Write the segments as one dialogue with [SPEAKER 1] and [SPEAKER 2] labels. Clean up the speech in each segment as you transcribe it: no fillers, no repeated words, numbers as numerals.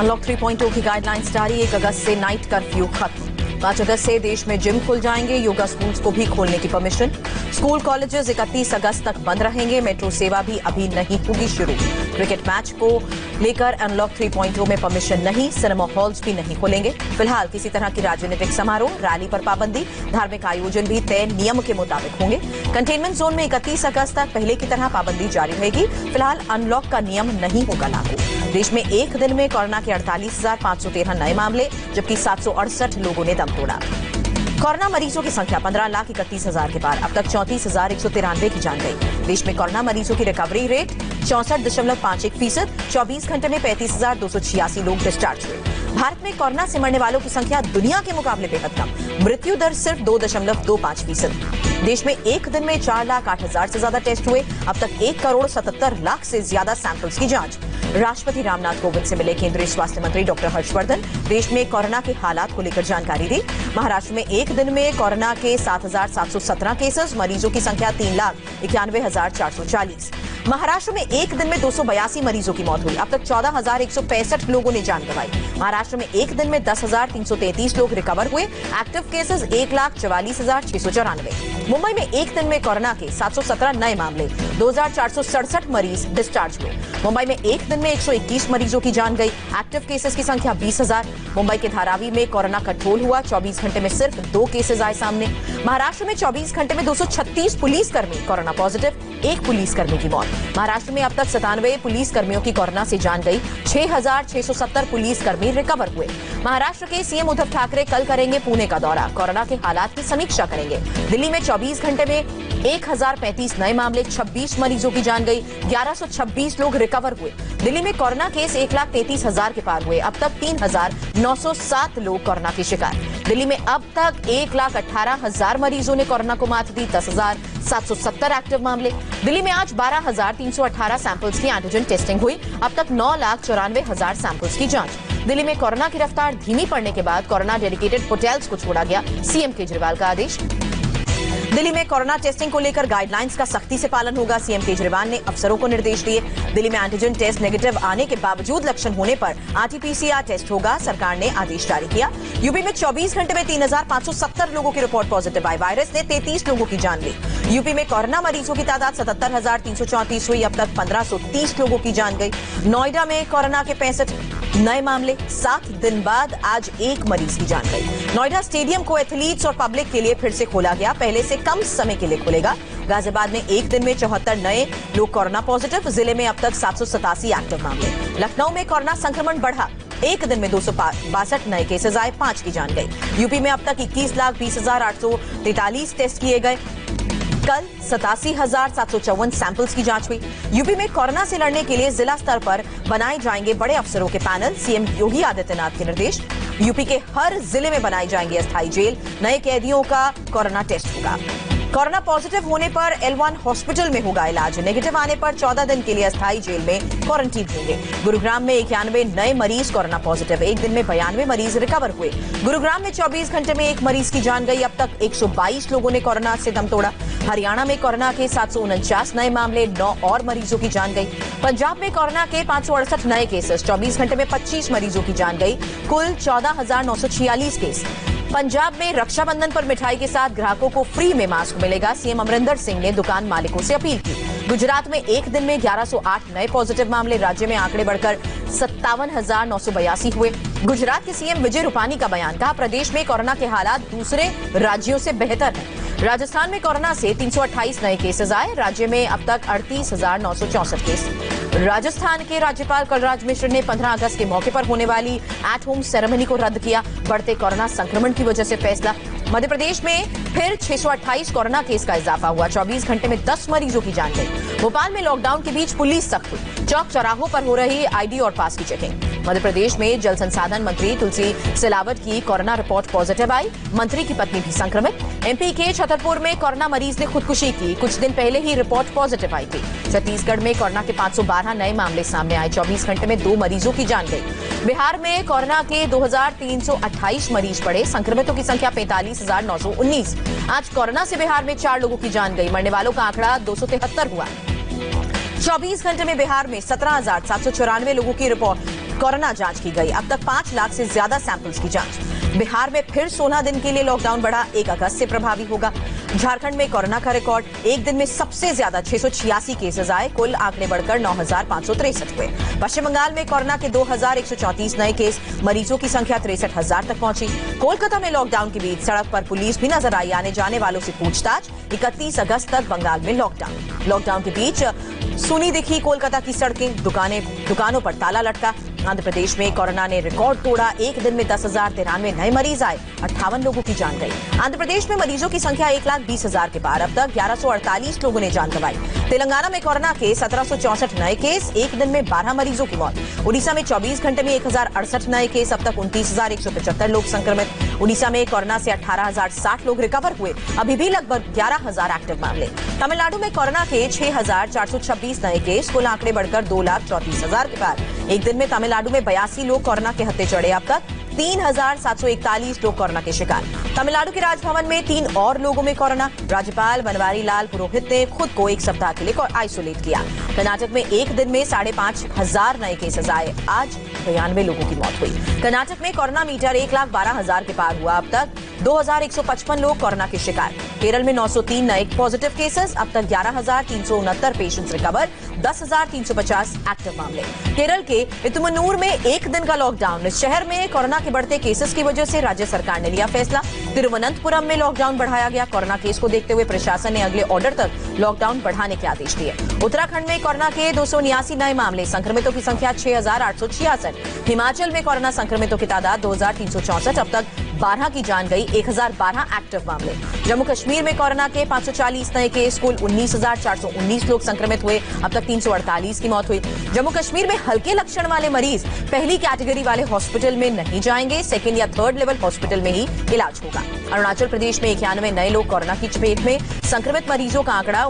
[SPEAKER 1] Unlock 3.0 की guidelines जारी। 1 अगस्त से नाइट कर्फ्यू खत्म। 5 अगस्त से देश में जिम खुल जाएंगे। योगा स्कूल्स को भी खोलने की परमिशन। स्कूल कॉलेजेस 31 अगस्त तक बंद रहेंगे। मेट्रो सेवा भी अभी नहीं होगी शुरू। क्रिकेट मैच को लेकर अनलॉक 3.0 में परमिशन नहीं। सिनेमा हॉल्स भी नहीं खुलेंगे। फिलहाल किसी तरह की राजनीतिक समारोह, रैली पर पाबंदी। धार्मिक आयोजन भी तय नियम के मुताबिक होंगे। कंटेनमेंट जोन में 31 अगस्त तक पहले की तरह पाबंदी जारी रहेगी। फिलहाल अनलॉक का नियम नहीं होगा लागू। देश में एक दिन में कोरोना के 48,513 नए मामले, जबकि 768 लोगों ने दम तोड़ा। कोरोना मरीजों की संख्या 15,31,000 के पार। अब तक 34,193 की जान गई। देश में कोरोना मरीजों की रिकवरी रेट 64.51%। 24 घंटे में 35,286 लोग डिस्चार्ज हुए। भारत में कोरोना से मरने वालों की संख्या दुनिया के मुकाबले बेहद कम। मृत्यु दर सिर्फ 2.25%। देश में एक दिन में 4,08,000 से ज्यादा टेस्ट हुए। अब तक 1,77,00,000 से ज्यादा सैंपल्स की जांच। राष्ट्रपति रामनाथ कोविंद से मिले केंद्रीय स्वास्थ्य मंत्री डॉक्टर हर्षवर्धन। देश में कोरोना के हालात को लेकर जानकारी दी। महाराष्ट्र में एक दिन में कोरोना के 7,717 केसेस। मरीजों की संख्या 3,91,440। महाराष्ट्र में एक दिन में 282 मरीजों की मौत हुई। अब तक 14,165 लोगों ने जान गंवाई। महाराष्ट्र में एक दिन में 10,333 लोग रिकवर हुए। Active cases 1,44,694। मुंबई में एक दिन में कोरोना के 717 नए मामले। 2,467 मरीज डिस्चार्ज हुए। मुंबई में एक दिन में 121 मरीजों की जान गई। एक्टिव केसेस की संख्या 20,000। मुंबई के धारावी में कोरोना कंट्रोल हुआ। 24 घंटे में सिर्फ 2 केसेस आए सामने। महाराष्ट्र में 24 घंटे में 236 पुलिसकर्मी कोरोना पॉजिटिव। 1 पुलिसकर्मी की मौत। महाराष्ट्र में अब तक 97 पुलिसकर्मियों की कोरोना से जान गई। 6,670 पुलिसकर्मी रिकवर हुए। महाराष्ट्र के सीएम उद्धव ठाकरे कल करेंगे पुणे का दौरा। कोरोना के हालात की समीक्षा करेंगे। दिल्ली में 24 घंटे में 1,035 नए मामले। 26 मरीजों की जान गई। 1,126 लोग रिकवर हुए। दिल्ली में कोरोना केस 1,33,000 के पार हुए। अब तक 3,907 लोग कोरोना के शिकार। दिल्ली में अब तक 1,18,000 मरीजों ने कोरोना को मात दी। 10,770 एक्टिव मामले। दिल्ली में आज 12,318 सैंपल्स की एंटीजन टेस्टिंग हुई। अब तक 9,94,000 सैंपल्स की जांच। दिल्ली में कोरोना की रफ्तार धीमी पड़ने के बाद कोरोना डेडिकेटेड होटल्स को छोड़ा गया। सीएम केजरीवाल का आदेश। दिल्ली में कोरोना टेस्टिंग को लेकर गाइडलाइंस का सख्ती से पालन होगा। सीएम केजरीवाल ने अफसरों को निर्देश दिए। दिल्ली में एंटीजन टेस्ट नेगेटिव आने के बावजूद लक्षण होने पर आरटी-पीसीआर टेस्ट होगा। सरकार ने आदेश जारी किया। यूपी में 24 घंटे में 3,570 लोगों की रिपोर्ट पॉजिटिव आई। वायरस ने 33 लोगों की जान ली। यूपी में कोरोना मरीजों की तादाद 77,334 हुई। अब तक 1,530 लोगों की जान गई। नोएडा में कोरोना के 65 नए मामले। 7 दिन बाद आज 1 मरीज की जान गई। नोएडा स्टेडियम को एथलीट्स और पब्लिक के लिए फिर से खोला गया। पहले से कम समय के लिए खुलेगा। गाजियाबाद में एक दिन में 74 नए लोग कोरोना पॉजिटिव। जिले में अब तक 787 एक्टिव मामले। लखनऊ में कोरोना संक्रमण बढ़ा। एक दिन में 262 नए केसेस आए। 5 की जान गई। यूपी में अब तक 21,20,843 टेस्ट किए गए। कल 87,754 सैंपल्स की जांच हुई। यूपी में कोरोना से लड़ने के लिए जिला स्तर पर बनाए जाएंगे बड़े अफसरों के पैनल। सीएम योगी आदित्यनाथ के निर्देश। यूपी के हर जिले में बनाई जाएंगी अस्थायी जेल। नए कैदियों का कोरोना टेस्ट होगा। कोरोना पॉजिटिव होने पर L1 हॉस्पिटल में होगा इलाज। नेगेटिव आने पर 14 दिन के लिए अस्थायी जेल में क्वारंटीन होंगे। गुरुग्राम में 91 नए मरीज कोरोना पॉजिटिव। एक दिन में 92 मरीज रिकवर हुए। गुरुग्राम में 24 घंटे में 1 मरीज की जान गई। अब तक 122 लोगों ने कोरोना से दम तोड़ा। हरियाणा में कोरोना के 749 नए मामले। 9 और मरीजों की जान गई। पंजाब में कोरोना के 568 नए केसेस। 24 घंटे में 25 मरीजों की जान गई। कुल 14,946 केस। पंजाब में रक्षाबंधन पर मिठाई के साथ ग्राहकों को फ्री में मास्क मिलेगा। सीएम अमरिंदर सिंह ने दुकान मालिकों से अपील की। गुजरात में एक दिन में 1,108 नए पॉजिटिव मामले। राज्य में आंकड़े बढ़कर 57,982 हुए। गुजरात के सीएम विजय रूपानी का बयान। कहा, प्रदेश में कोरोना के हालात दूसरे राज्यों से बेहतर हैं। राजस्थान में कोरोना से 328 नए केसेस आए। राज्य में अब तक 38,964 केस। राजस्थान के राज्यपाल कलराज मिश्र ने 15 अगस्त के मौके पर होने वाली एट होम सेरेमनी को रद्द किया। बढ़ते कोरोना संक्रमण की वजह से फैसला। मध्य प्रदेश में फिर 628 कोरोना केस का इजाफा हुआ। 24 घंटे में 10 मरीजों की जान गई। भोपाल में लॉकडाउन के बीच पुलिस सख्त हुई। चौक चौराहों पर हो रही आईडी और पास की चेकिंग। मध्य प्रदेश में जल संसाधन मंत्री तुलसी सिलावट की कोरोना रिपोर्ट पॉजिटिव आई। मंत्री की पत्नी भी संक्रमित। एमपी के छतरपुर में कोरोना मरीज ने खुदकुशी की। कुछ दिन पहले ही रिपोर्ट पॉजिटिव आई थी। छत्तीसगढ़ में कोरोना के 512 नए मामले सामने आए। 24 घंटे में 2 मरीजों की जान गई। बिहार में कोरोना के 2,328 मरीज पड़े। संक्रमितों की संख्या 45,919। आज कोरोना से बिहार में 4 लोगों की जान गई। मरने वालों का आंकड़ा 273 हुआ। 24 घंटे में बिहार में 17,794 लोगों की रिपोर्ट कोरोना जांच की गई। अब तक 5 लाख से ज्यादा सैंपल्स की जांच। बिहार में फिर 16 दिन के लिए लॉकडाउन बढ़ा, 1 अगस्त से प्रभावी होगा। झारखंड में कोरोना का रिकॉर्ड, एक दिन में सबसे ज्यादा 686 केसेस आए, कुल आंकड़े बढ़कर 9,563 हुए। पश्चिम बंगाल में कोरोना के 2,134 नए केस, मरीजों की संख्या 63,000 तक पहुंची। कोलकाता में लॉकडाउन के बीच सड़क पर पुलिस भी नजर आई, आने जाने वालों से पूछताछ। 31 अगस्त तक बंगाल में लॉकडाउन के बीच सुनी दिखी कोलकाता की सड़कें, दुकानों पर ताला लटका। आंध्र प्रदेश में कोरोना ने रिकॉर्ड तोड़ा, एक दिन में 10,093 नए मरीज आए, 58 लोगों की जान गई। आंध्र प्रदेश में मरीजों की संख्या 1,20,000 के पार, अब तक 1148 लोगों ने जान गंवाई। तेलंगाना में कोरोना के 1764 नए केस, एक दिन में 12 मरीजों की मौत। उड़ीसा में 24 घंटे में 1,068 नए केस, अब तक 29,175 लोग संक्रमित। उड़ीसा में कोरोना से 18,060 लोग रिकवर हुए, अभी भी लगभग 11,000 एक्टिव मामले। तमिलनाडु में कोरोना के 6,426 नए केस, कुल आंकड़े बढ़कर 2,34,000 के पार। एक दिन में तमिलनाडु में 82 लोग कोरोना के हत्थे चढ़े, अब तक 3,741 लोग कोरोना के शिकार। तमिलनाडु के राजभवन में 3 और लोगों में कोरोना, राज्यपाल बनवारी लाल पुरोहित ने खुद को 1 सप्ताह के लिए आइसोलेट किया। कर्नाटक में एक दिन में 5,500 नए केसेस आए, आज 92 लोगों की मौत हुई। कर्नाटक में कोरोना मीटर 1,12,000 के पार हुआ, अब तक 2,155 लोग कोरोना के शिकार। केरल में 903 नए पॉजिटिव केसेस, अब तक 11,369 पेशेंट्स रिकवर, 10,350 एक्टिव मामले। केरल के इतुमनूर में एक दिन का लॉकडाउन, शहर में कोरोना के बढ़ते केसेस की वजह से राज्य सरकार ने लिया फैसला। तिरुवनंतपुरम में लॉकडाउन बढ़ाया गया, कोरोना केस को देखते हुए प्रशासन ने अगले ऑर्डर तक लॉकडाउन बढ़ाने के आदेश दिए। उत्तराखंड में कोरोना के 279 नए मामले, संक्रमितों की संख्या 6,866। हिमाचल में कोरोना संक्रमितों की तादाद 2,364, अब तक 12 की जान गई, 1,012 एक्टिव मामले। जम्मू कश्मीर में कोरोना के 540 नए केस, कुल 19,419 लोग संक्रमित हुए, अब तक 348 की मौत हुई। जम्मू कश्मीर में हल्के लक्षण वाले मरीज पहली कैटेगरी वाले हॉस्पिटल में नहीं जाएंगे, सेकेंड या थर्ड लेवल हॉस्पिटल में ही इलाज होगा। अरुणाचल प्रदेश में 91 नए लोग कोरोना की चपेट में, संक्रमित मरीजों का आंकड़ा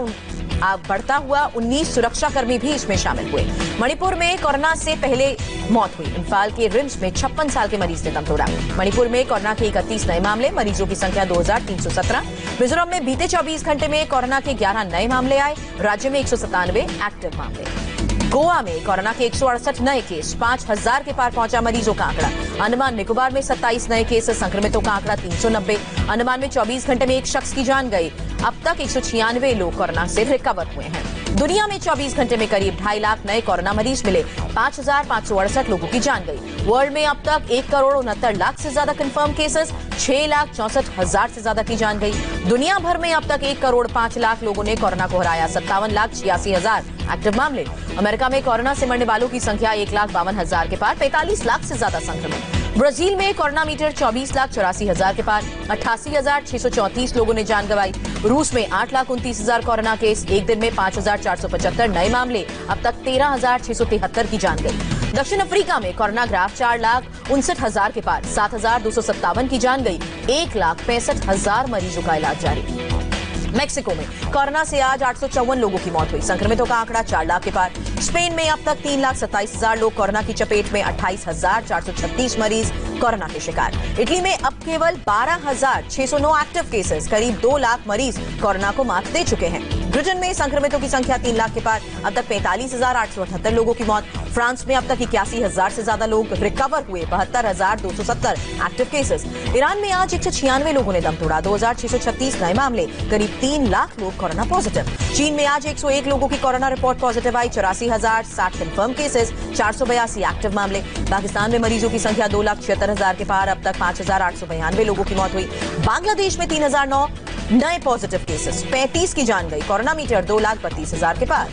[SPEAKER 1] बढ़ता हुआ, 19 सुरक्षाकर्मी भी इसमें शामिल हुए। मणिपुर में कोरोना से पहले मौत हुई, इम्फाल के रिम्स में 56 साल के मरीज ने दम तोड़ा। मणिपुर में कोरोना के 31 नए मामले, मरीजों की संख्या 2,317। मिजोरम में बीते 24 घंटे में कोरोना के 11 नए मामले आए, राज्य में 197 एक्टिव मामले। गोवा में कोरोना के 168 नए केस, 5,000 के पार पहुंचा मरीजों का आंकड़ा। अंडमान निकोबार में 27 नए केस, संक्रमितों का आंकड़ा 390। अंडमान में 24 घंटे में एक शख्स की जान गई, अब तक 196 लोग कोरोना से रिकवर हुए हैं। दुनिया में 24 घंटे में करीब 2.5 लाख नए कोरोना मरीज मिले, 5,568 लोगों की जान गई। वर्ल्ड में अब तक 1,69,00,000 से ज्यादा कंफर्म केसेस, 6,64,000 से ज्यादा की जान गई। दुनिया भर में अब तक 1,05,00,000 लोगों ने कोरोना को हराया, 57,86,000 एक्टिव मामले। अमेरिका में कोरोना से मरने वालों की संख्या 1,52,000 के पार, 45 लाख से ज्यादा संक्रमित। ब्राजील में कोरोना मीटर 24,84,000 के पार, 88,634 लोगों ने जान गंवाई। रूस में 8,29,000 कोरोना केस, एक दिन में 5,475 नए मामले, अब तक 13,673 की जान गई। दक्षिण अफ्रीका में कोरोना ग्राफ 4,59,000 के पार, 7,257 की जान गई, 1,65,000 मरीजों का इलाज जारी। मेक्सिको में कोरोना से आज 854 लोगों की मौत हुई, संक्रमितों का आंकड़ा 4 लाख के पार। स्पेन में अब तक 3,27,000 लोग कोरोना की चपेट में, 28,436 मरीज कोरोना के शिकार। इटली में अब केवल 12,609 एक्टिव केसेस, करीब 2 लाख मरीज कोरोना को मात दे चुके हैं। ब्रिटेन में संक्रमितों की संख्या 3 लाख के पार, अब तक 45,878 लोगों की मौत। फ्रांस में अब तक 81,000 से ज्यादा लोग रिकवर हुए, 72,270 एक्टिव केसेस। ईरान में आज 196 लोगों ने दम तोड़ा, 2,636 नए मामले, करीब 3 लाख लोग कोरोना पॉजिटिव। चीन में आज 101 लोगों की कोरोना रिपोर्ट पॉजिटिव आई, 84,060 कंफर्म केसेस, 482 एक्टिव मामले। पाकिस्तान में मरीजों की संख्या 2,76,000 के पार, अब तक 5,892 लोगों की मौत हुई। बांग्लादेश में 3,009 नए पॉजिटिव केसेस, 35 की जान गई, कोरोना मीटर 2,32,000 के पार।